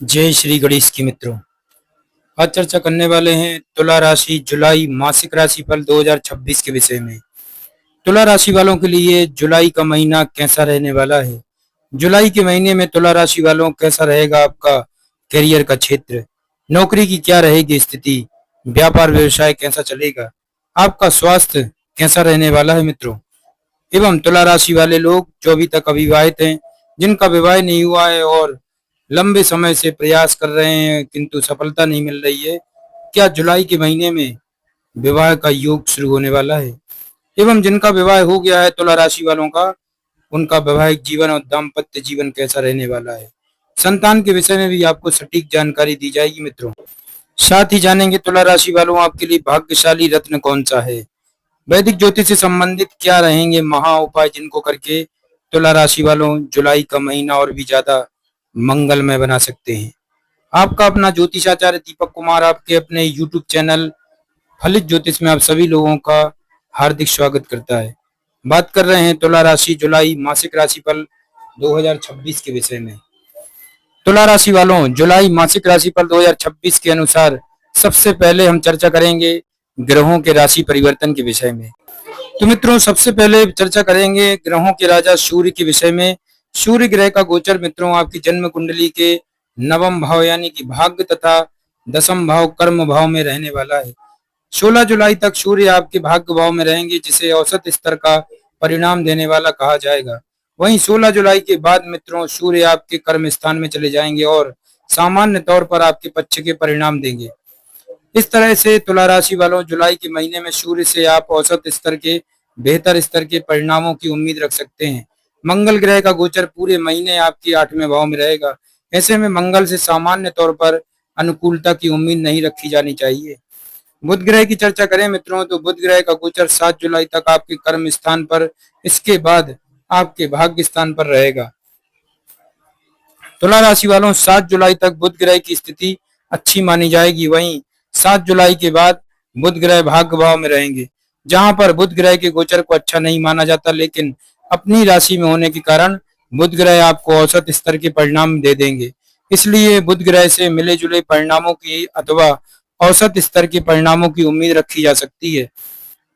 जय श्री गणेश की मित्रों। आज चर्चा करने वाले हैं तुला राशि जुलाई मासिक राशिफल 2026 के विषय में। तुला राशि वालों के लिए जुलाई का महीना कैसा रहने वाला है। जुलाई के महीने में तुला राशि वालों कैसा रहेगा आपका करियर का क्षेत्र, नौकरी की क्या रहेगी स्थिति, व्यापार व्यवसाय कैसा चलेगा, आपका स्वास्थ्य कैसा रहने वाला है मित्रों। एवं तुला राशि वाले लोग जो अभी तक अविवाहित हैं, जिनका विवाह नहीं हुआ है और लंबे समय से प्रयास कर रहे हैं किंतु सफलता नहीं मिल रही है, क्या जुलाई के महीने में विवाह का योग शुरू होने वाला है। एवं जिनका विवाह हो गया है तुला राशि वालों का, उनका वैवाहिक जीवन और दाम्पत्य जीवन कैसा रहने वाला है। संतान के विषय में भी आपको सटीक जानकारी दी जाएगी मित्रों। साथ ही जानेंगे तुला राशि वालों आपके लिए भाग्यशाली रत्न कौन सा है, वैदिक ज्योतिष से संबंधित क्या रहेंगे महा उपाय जिनको करके तुला राशि वालों जुलाई का महीना और भी ज्यादा मंगलमय बना सकते हैं। आपका अपना ज्योतिषाचार्य दीपक कुमार आपके अपने YouTube चैनल फलित ज्योतिष में आप सभी लोगों का हार्दिक स्वागत करता है। बात कर रहे हैं तुला राशि जुलाई मासिक राशिफल 2026 के विषय में। तुला राशि वालों जुलाई मासिक राशिफल 2026 के अनुसार सबसे पहले हम चर्चा करेंगे ग्रहों के राशि परिवर्तन के विषय में। तो मित्रों सबसे पहले चर्चा करेंगे ग्रहों के राजा सूर्य के विषय में। सूर्य ग्रह का गोचर मित्रों आपकी जन्म कुंडली के नवम भाव यानी कि भाग्य तथा दसम भाव कर्म भाव में रहने वाला है। 16 जुलाई तक सूर्य आपके भाग्य भाव में रहेंगे, जिसे औसत स्तर का परिणाम देने वाला कहा जाएगा। वहीं 16 जुलाई के बाद मित्रों सूर्य आपके कर्म स्थान में चले जाएंगे और सामान्य तौर पर आपके पक्ष के परिणाम देंगे। इस तरह से तुला राशि वालों जुलाई के महीने में सूर्य से आप औसत स्तर के बेहतर स्तर के परिणामों की उम्मीद रख सकते हैं। मंगल ग्रह का गोचर पूरे महीने आपके 8वें भाव में रहेगा। ऐसे में मंगल से सामान्य तौर पर अनुकूलता की उम्मीद नहीं रखी जानी चाहिए। बुध ग्रह की चर्चा करें मित्रों तो बुध ग्रह का गोचर 7 जुलाई तक आपके कर्म स्थान पर, इसके बाद आपके भाग्य स्थान पर रहेगा। तुला राशि वालों 7 जुलाई तक बुध ग्रह की स्थिति अच्छी मानी जाएगी। वहीं 7 जुलाई के बाद बुध ग्रह भाग्य भाव में रहेंगे, जहां पर बुध ग्रह के गोचर को अच्छा नहीं माना जाता, लेकिन अपनी राशि में होने के कारण बुध ग्रह आपको औसत स्तर के परिणाम दे देंगे। इसलिए बुध ग्रह से मिले जुले परिणामों की अथवा औसत स्तर के परिणामों की उम्मीद रखी जा सकती है।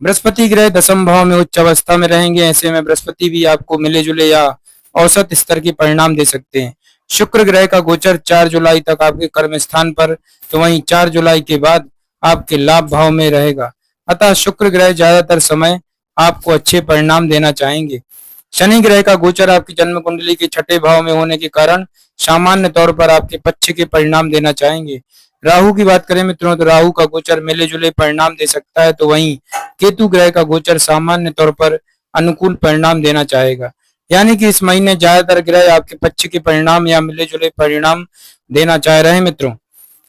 बृहस्पति ग्रह दसम भाव में उच्च अवस्था में रहेंगे। ऐसे में बृहस्पति भी आपको मिले जुले या औसत स्तर के परिणाम दे सकते हैं। शुक्र ग्रह का गोचर 4 जुलाई तक आपके कर्म स्थान पर, तो वहीं 4 जुलाई के बाद आपके लाभ भाव में रहेगा। अतः शुक्र ग्रह ज्यादातर समय आपको अच्छे परिणाम देना चाहेंगे। शनि ग्रह का गोचर आपकी जन्म कुंडली के 6ठे भाव में होने के कारण सामान्य तौर पर आपके पक्ष के परिणाम देना चाहेंगे। राहु की बात करें मित्रों तो राहु का गोचर मिले जुले परिणाम दे सकता है, तो वहीं केतु ग्रह का गोचर सामान्य तौर पर अनुकूल परिणाम देना चाहेगा। यानी कि इस महीने ज्यादातर ग्रह आपके पक्ष के परिणाम या मिले जुले परिणाम देना चाह रहे हैं मित्रों।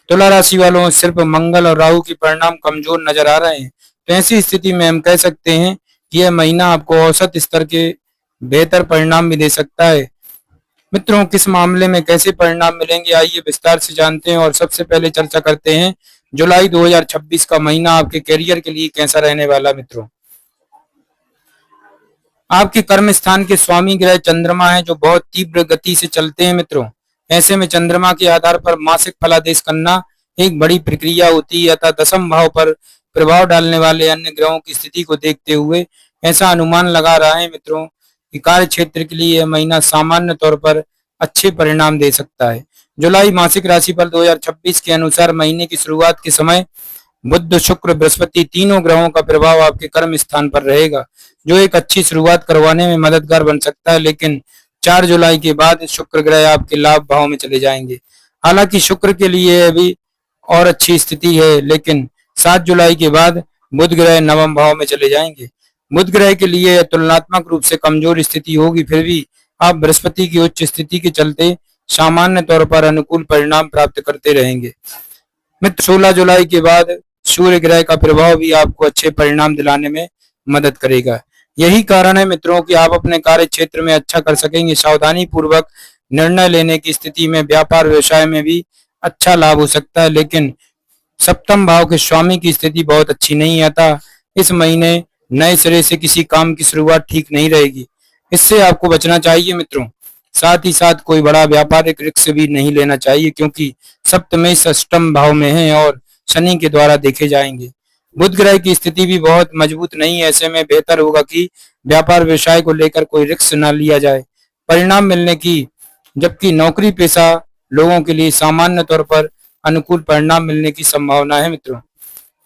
तुला राशि वालों सिर्फ मंगल और राहु के परिणाम कमजोर नजर आ रहे हैं, तो ऐसी स्थिति में हम कह सकते हैं कि यह महीना आपको औसत स्तर के बेहतर परिणाम भी दे सकता है। मित्रों किस मामले में कैसे परिणाम मिलेंगे आइए विस्तार से जानते हैं। और सबसे पहले चर्चा करते हैं जुलाई 2026 का महीना आपके करियर के लिए कैसा रहने वाला। मित्रों आपके कर्म स्थान के स्वामी ग्रह चंद्रमा है, जो बहुत तीव्र गति से चलते हैं मित्रों। ऐसे में चंद्रमा के आधार पर मासिक फलादेश करना एक बड़ी प्रक्रिया होती है, अतः दसम भाव पर प्रभाव डालने वाले अन्य ग्रहों की स्थिति को देखते हुए ऐसा अनुमान लगा रहा है मित्रों कि कार्य क्षेत्र के लिए यह महीना सामान्य तौर पर अच्छे परिणाम दे सकता है। जुलाई मासिक राशिफल 2026 के अनुसार महीने की शुरुआत के समय बुध शुक्र बृहस्पति तीनों ग्रहों का प्रभाव आपके कर्म स्थान पर रहेगा, जो एक अच्छी शुरुआत करवाने में मददगार बन सकता है। लेकिन 4 जुलाई के बाद शुक्र ग्रह आपके लाभ भाव में चले जाएंगे। हालांकि शुक्र के लिए अभी और अच्छी स्थिति है, लेकिन 7 जुलाई के बाद बुध ग्रह नवम भाव में चले जाएंगे। बुध ग्रह के लिए तुलनात्मक रूप से कमजोर स्थिति होगी, फिर भी आप बृहस्पति की उच्च स्थिति के चलते सामान्य तौर पर अनुकूल परिणाम प्राप्त करते रहेंगे। मित्र 16 जुलाई के बाद सूर्य ग्रह का प्रभाव भी आपको अच्छे परिणाम दिलाने में मदद करेगा। यही कारण है मित्रों कि आप अपने कार्य क्षेत्र में अच्छा कर सकेंगे। सावधानी पूर्वक निर्णय लेने की स्थिति में व्यापार व्यवसाय में भी अच्छा लाभ हो सकता है, लेकिन सप्तम भाव के स्वामी की स्थिति बहुत अच्छी नहीं आता। इस महीने नए सिरे से किसी काम की शुरुआत ठीक नहीं रहेगी, इससे आपको बचना चाहिए मित्रों। साथ ही साथ कोई बड़ा व्यापारिक रिस्क भी नहीं लेना चाहिए, क्योंकि सप्तमेश अष्टम भाव में है और शनि के द्वारा देखे जाएंगे। बुध ग्रह की स्थिति भी बहुत मजबूत नहीं है, ऐसे में बेहतर होगा कि व्यापार व्यवसाय को लेकर कोई रिस्क न लिया जाए। परिणाम मिलने की जबकि नौकरी पेशा लोगों के लिए सामान्य तौर पर अनुकूल परिणाम मिलने की संभावना है मित्रों।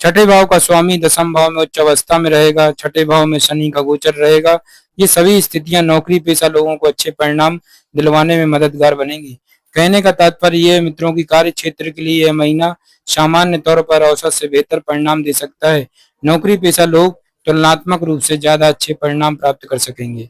छठे भाव का स्वामी दसम भाव में उच्च अवस्था में रहेगा, छठे भाव में शनि का गोचर रहेगा। ये सभी स्थितियां नौकरी पेशा लोगों को अच्छे परिणाम दिलवाने में मददगार बनेगी। कहने का तात्पर्य ये मित्रों की कार्य क्षेत्र के लिए यह महीना सामान्य तौर पर औसत से बेहतर परिणाम दे सकता है। नौकरी पेशा लोग तुलनात्मक रूप से ज्यादा अच्छे परिणाम प्राप्त कर सकेंगे।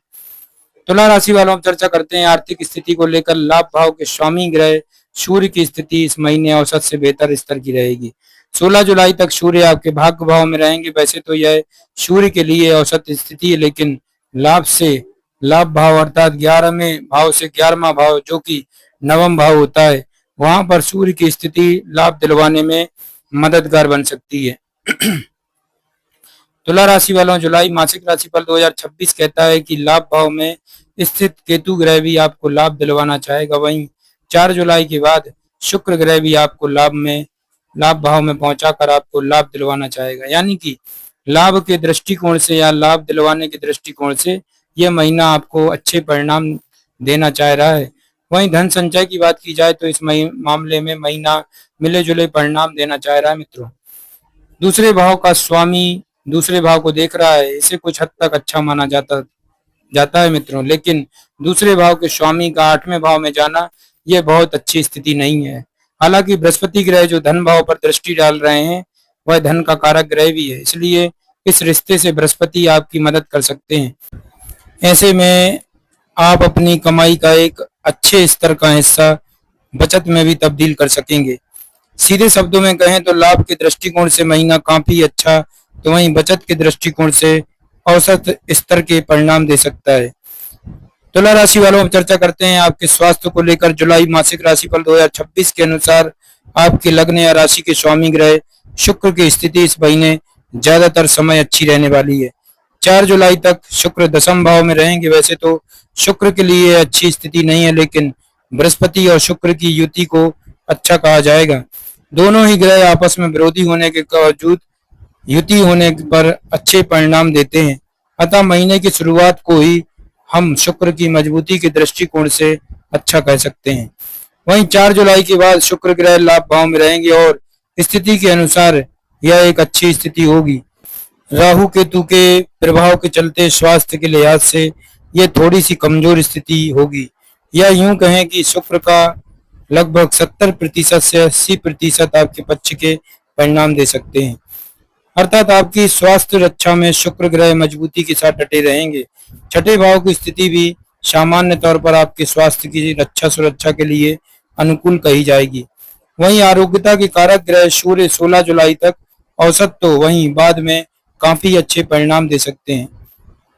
तुला राशि वालों हम चर्चा करते हैं आर्थिक स्थिति को लेकर। लाभ भाव के स्वामी ग्रह सूर्य की स्थिति इस महीने औसत से बेहतर स्तर की रहेगी। 16 जुलाई तक सूर्य आपके भाग्य भाव में रहेंगे। वैसे तो यह सूर्य के लिए औसत स्थिति है, लेकिन लाभ भाव अर्थात 11वें भाव से 11वां भाव जो कि नवम भाव होता है, वहां पर सूर्य की स्थिति लाभ दिलवाने में मददगार बन सकती है। तुला राशि वालों जुलाई मासिक राशिफल 2026 कहता है कि लाभ भाव में स्थित केतु ग्रह भी आपको लाभ दिलवाना चाहेगा। वहीं 4 जुलाई के बाद शुक्र ग्रह भी आपको लाभ भाव में पहुंचाकर आपको लाभ दिलवाना चाहेगा। यानी कि लाभ के दृष्टिकोण से या लाभ दिलवाने के दृष्टिकोण से यह महीना आपको अच्छे परिणाम देना चाह रहा है। वहीं धन संचय की बात की जाए तो इस मामले में महीना मिले जुले परिणाम देना चाह रहा है मित्रों। दूसरे भाव का स्वामी दूसरे भाव को देख रहा है, इसे कुछ हद तक अच्छा माना जाता है मित्रों, लेकिन दूसरे भाव के स्वामी का 8वें भाव में जाना यह बहुत अच्छी स्थिति नहीं है। हालांकि बृहस्पति ग्रह जो धन भाव पर दृष्टि डाल रहे हैं वह धन का कारक ग्रह भी है, इसलिए इस रिश्ते से बृहस्पति आपकी मदद कर सकते हैं। ऐसे में आप अपनी कमाई का एक अच्छे स्तर का हिस्सा बचत में भी तब्दील कर सकेंगे। सीधे शब्दों में कहें तो लाभ के दृष्टिकोण से महीना काफी अच्छा, तो वहीं बचत के दृष्टिकोण से औसत स्तर के परिणाम दे सकता है। तुला राशि वालों हम चर्चा करते हैं आपके स्वास्थ्य को लेकर। जुलाई मासिक राशिफल 2026 के अनुसार आपके लग्न या राशि के स्वामी ग्रह शुक्र की स्थिति इस महीने ज्यादातर समय अच्छी रहने वाली है। 4 जुलाई तक शुक्र दसम भाव में रहेंगे। वैसे तो शुक्र के लिए अच्छी स्थिति नहीं है, लेकिन बृहस्पति और शुक्र की युति को अच्छा कहा जाएगा। दोनों ही ग्रह आपस में विरोधी होने के बावजूद युति होने पर अच्छे परिणाम देते हैं, अतः महीने की शुरुआत को ही हम शुक्र की मजबूती के दृष्टिकोण से अच्छा कह सकते हैं। वहीं 4 जुलाई के बाद शुक्र ग्रह लाभ भाव में रहेंगे और स्थिति के अनुसार यह एक अच्छी स्थिति होगी। राहु केतु के प्रभाव के चलते स्वास्थ्य के लिहाज से यह थोड़ी सी कमजोर स्थिति होगी, या यूं कहें कि शुक्र का लगभग 70% से 80% आपके पक्ष के परिणाम दे सकते हैं। अर्थात आपकी स्वास्थ्य रक्षा में शुक्र ग्रह मजबूती के साथ डटे रहेंगे। छठे भाव की स्थिति भी सामान्य तौर पर आपके स्वास्थ्य की रक्षा सुरक्षा के लिए अनुकूल कही जाएगी। वहीं आरोग्यता के कारक ग्रह सूर्य 16 जुलाई तक औसत, तो वहीं बाद में काफी अच्छे परिणाम दे सकते हैं।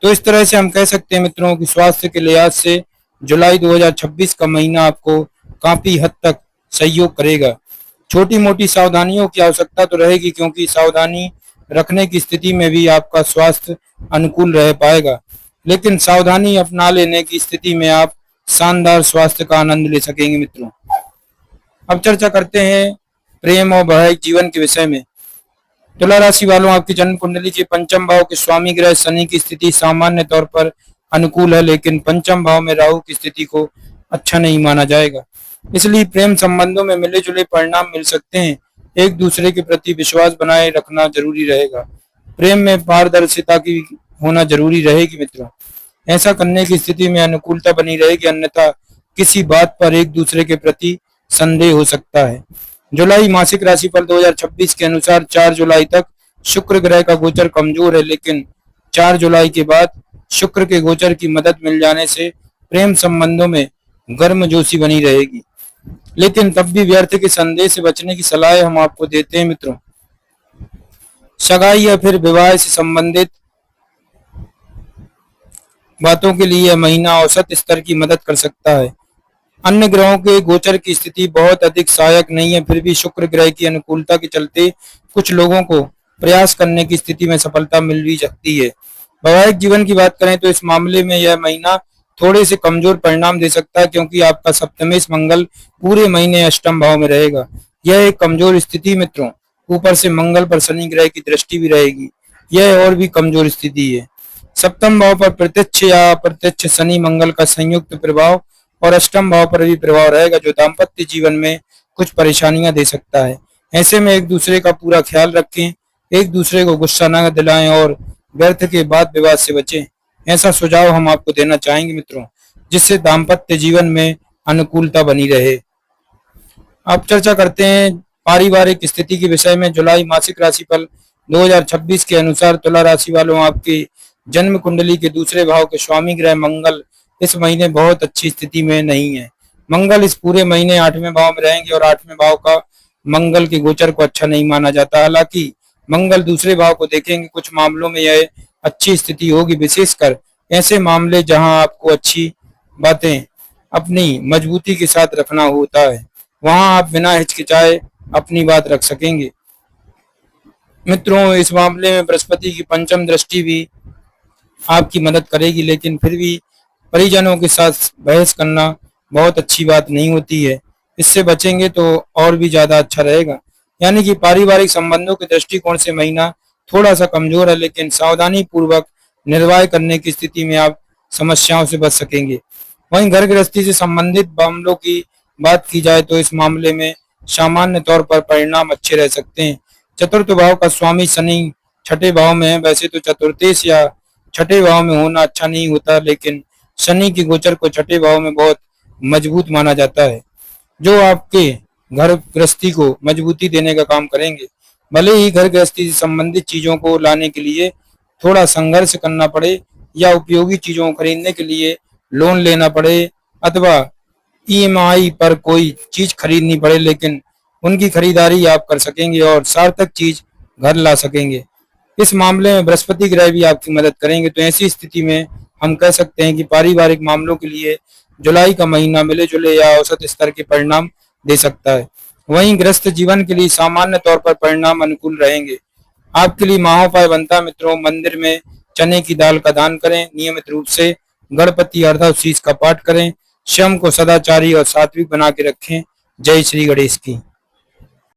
तो इस तरह से हम कह सकते हैं मित्रों कि स्वास्थ्य के लिहाज से जुलाई 2026 का महीना आपको काफी हद तक सहयोग करेगा। छोटी मोटी सावधानियों की आवश्यकता तो रहेगी, क्योंकि सावधानी रखने की स्थिति में भी आपका स्वास्थ्य अनुकूल रह पाएगा, लेकिन सावधानी अपना लेने की स्थिति में आप शानदार स्वास्थ्य का आनंद ले सकेंगे मित्रों। अब चर्चा करते हैं प्रेम और वैवाहिक जीवन के विषय में। तुला राशि वालों आपकी जन्म कुंडली के पंचम भाव के स्वामी ग्रह शनि की स्थिति सामान्य तौर पर अनुकूल है, लेकिन पंचम भाव में राहु की स्थिति को अच्छा नहीं माना जाएगा। इसलिए प्रेम संबंधों में मिले जुले परिणाम मिल सकते हैं। एक दूसरे के प्रति विश्वास बनाए रखना जरूरी रहेगा। प्रेम में पारदर्शिता की होना जरूरी रहेगी मित्रों। ऐसा करने की स्थिति में अनुकूलता बनी रहेगी, अन्यथा किसी बात पर एक दूसरे के प्रति संदेह हो सकता है। जुलाई मासिक राशिफल 2026 के अनुसार 4 जुलाई तक शुक्र ग्रह का गोचर कमजोर है, लेकिन 4 जुलाई के बाद शुक्र के गोचर की मदद मिल जाने से प्रेम संबंधों में गर्मजोशी बनी रहेगी। लेकिन तब भी व्यर्थ के संदेह से बचने की सलाह हम आपको देते हैं मित्रों। सगाई या फिर विवाह से संबंधित बातों के लिए यह महीना औसत स्तर की मदद कर सकता है। अन्य ग्रहों के गोचर की स्थिति बहुत अधिक सहायक नहीं है, फिर भी शुक्र ग्रह की अनुकूलता के चलते कुछ लोगों को प्रयास करने की स्थिति में सफलता मिल भी सकती है। वैवाहिक जीवन की बात करें तो इस मामले में यह महीना थोड़े से कमजोर परिणाम दे सकता है, क्योंकि आपका सप्तमेश मंगल पूरे महीने अष्टम भाव में रहेगा। यह एक कमजोर स्थिति मित्रों। ऊपर से मंगल पर शनि ग्रह की दृष्टि भी रहेगी, यह और भी कमजोर स्थिति है। सप्तम भाव पर प्रत्यक्ष या अप्रत्यक्ष शनि मंगल का संयुक्त प्रभाव और अष्टम भाव पर भी प्रभाव रहेगा, जो दाम्पत्य जीवन में कुछ परेशानियां दे सकता है। ऐसे में एक दूसरे का पूरा ख्याल रखें, एक दूसरे को गुस्सा न दिलाएं और व्यर्थ के वाद विवाद से बचें। ऐसा सुझाव हम आपको देना चाहेंगे मित्रों, जिससे दाम्पत्य जीवन में अनुकूलता बनी रहे। अब चर्चा करते हैं पारिवारिक स्थिति के विषय में। जुलाई मासिक राशिफल 2026 के अनुसार तुला राशि वालों, आपकी जन्म कुंडली के दूसरे भाव के स्वामी ग्रह मंगल इस महीने बहुत अच्छी स्थिति में नहीं है। मंगल इस पूरे महीने 8वें भाव में रहेंगे और 8वें भाव का मंगल के गोचर को अच्छा नहीं माना जाता। हालांकि मंगल दूसरे भाव को देखेंगे, कुछ मामलों में यह अच्छी स्थिति होगी, विशेषकर ऐसे मामले जहां आपको अच्छी बातें अपनी मजबूती के साथ रखना होता है, वहां आप बिना हिचकिचाए अपनी बात रख सकेंगे। मित्रों, इस मामले में बृहस्पति की पंचम दृष्टि भी आपकी मदद करेगी, लेकिन फिर भी परिजनों के साथ बहस करना बहुत अच्छी बात नहीं होती है। इससे बचेंगे तो और भी ज्यादा अच्छा रहेगा। यानी कि पारिवारिक संबंधों के दृष्टिकोण से महीना थोड़ा सा कमजोर है, लेकिन सावधानी पूर्वक निर्वाह करने की स्थिति में आप समस्याओं से बच सकेंगे। वहीं घर गृहस्थी से संबंधित मामलों की बात की जाए तो इस मामले में सामान्य तौर पर परिणाम अच्छे रह सकते हैं। चतुर्थ भाव का स्वामी शनि छठे भाव में है। वैसे तो चतुर्थेश या छठे भाव में होना अच्छा नहीं होता, लेकिन शनि के गोचर को छठे भाव में बहुत मजबूत माना जाता है, जो आपके घर गृहस्थी को मजबूती देने का काम करेंगे। भले ही घर गृहस्थी से संबंधित चीजों को लाने के लिए थोड़ा संघर्ष करना पड़े या उपयोगी चीजों को खरीदने के लिए लोन लेना पड़े अथवा ईएमआई पर कोई चीज खरीदनी पड़े, लेकिन उनकी खरीदारी आप कर सकेंगे और सार्थक चीज घर ला सकेंगे। इस मामले में बृहस्पति ग्रह भी आपकी मदद करेंगे। तो ऐसी स्थिति में हम कह सकते हैं कि पारिवारिक मामलों के लिए जुलाई का महीना मिले जुले या औसत स्तर के परिणाम दे सकता है। वहीं गृहस्थ जीवन के लिए सामान्य तौर पर परिणाम अनुकूल रहेंगे। आपके लिए महोपाय बनता है मित्रों, मंदिर में चने की दाल का दान करें, नियमित रूप से गणपति अष्टोत्तर का पाठ करें, स्वयं को सदाचारी और सात्विक बना के रखें। जय श्री गणेश की।